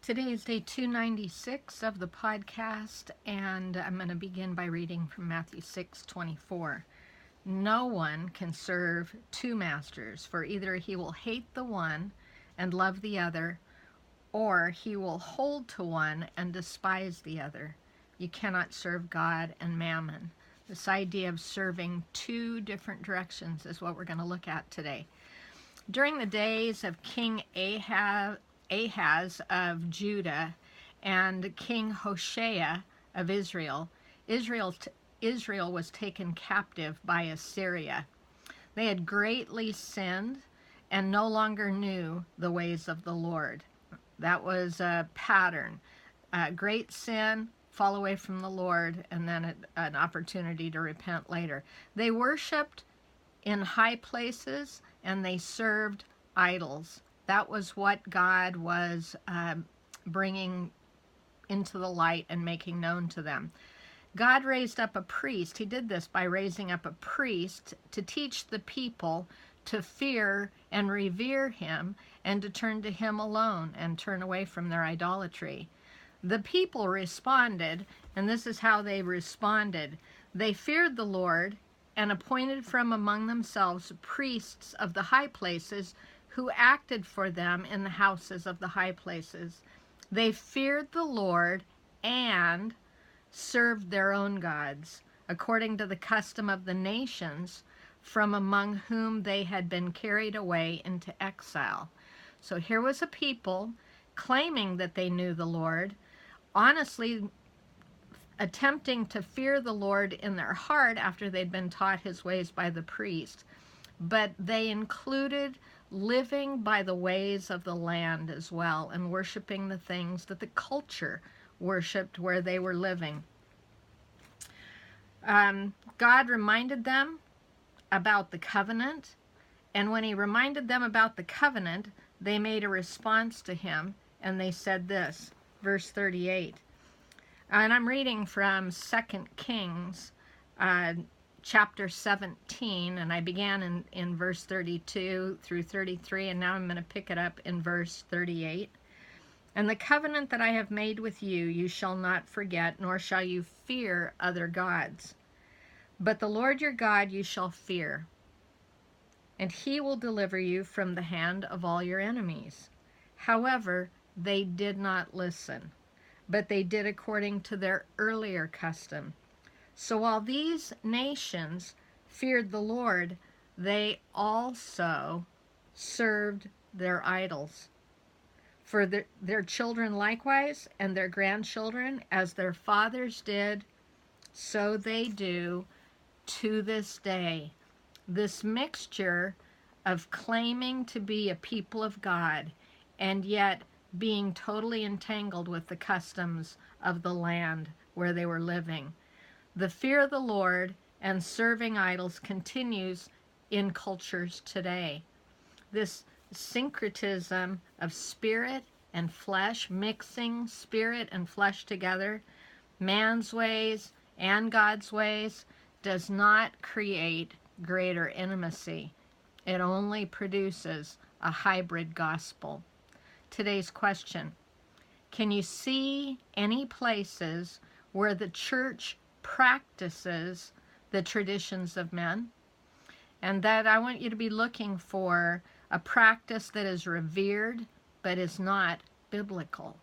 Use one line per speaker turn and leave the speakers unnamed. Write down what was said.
Today is day 296 of the podcast, and I'm going to begin by reading from Matthew 6:24. No one can serve two masters, for either he will hate the one and love the other, or he will hold to one and despise the other. You cannot serve God and mammon. This idea of serving two different directions is what we're going to look at today. During the days of King Ahaz of Judah and King Hoshea of Israel, Israel was taken captive by Assyria. They had greatly sinned and no longer knew the ways of the Lord. That was a pattern. Great sin, fall away from the Lord, and then an opportunity to repent later. They worshiped in high places and they served idols. That was what God was bringing into the light and making known to them. God raised up a priest. He did this by raising up a priest to teach the people to fear and revere him and to turn to him alone and turn away from their idolatry. The people responded, and this is how they responded. They feared the Lord and appointed from among themselves priests of the high places who acted for them in the houses of the high places. They feared the Lord and served their own gods, according to the custom of the nations from among whom they had been carried away into exile. So here was a people claiming that they knew the Lord, honestly attempting to fear the Lord in their heart after they'd been taught his ways by the priest. But they included living by the ways of the land as well and worshiping the things that the culture worshiped where they were living. God reminded them about the covenant, and when he reminded them about the covenant, they made a response to him, and they said this, verse 38. And I'm reading from 2 Kings chapter 17, and I began in verse 32 through 33, and now I'm going to pick it up in verse 38. And the covenant that I have made with you, you shall not forget, nor shall you fear other gods. But the Lord your God you shall fear, and he will deliver you from the hand of all your enemies. However, they did not listen, but they did according to their earlier custom. So while these nations feared the Lord, they also served their idols. For their children likewise, and their grandchildren, as their fathers did, so they do to this day. This mixture of claiming to be a people of God and yet being totally entangled with the customs of the land where they were living. The fear of the Lord and serving idols continues in cultures today. This syncretism of spirit and flesh, mixing spirit and flesh together, man's ways and God's ways, does not create greater intimacy. It only produces a hybrid gospel. Today's question: can you see any places where the church practices the traditions of men? And that I want you to be looking for a practice that is revered but is not biblical.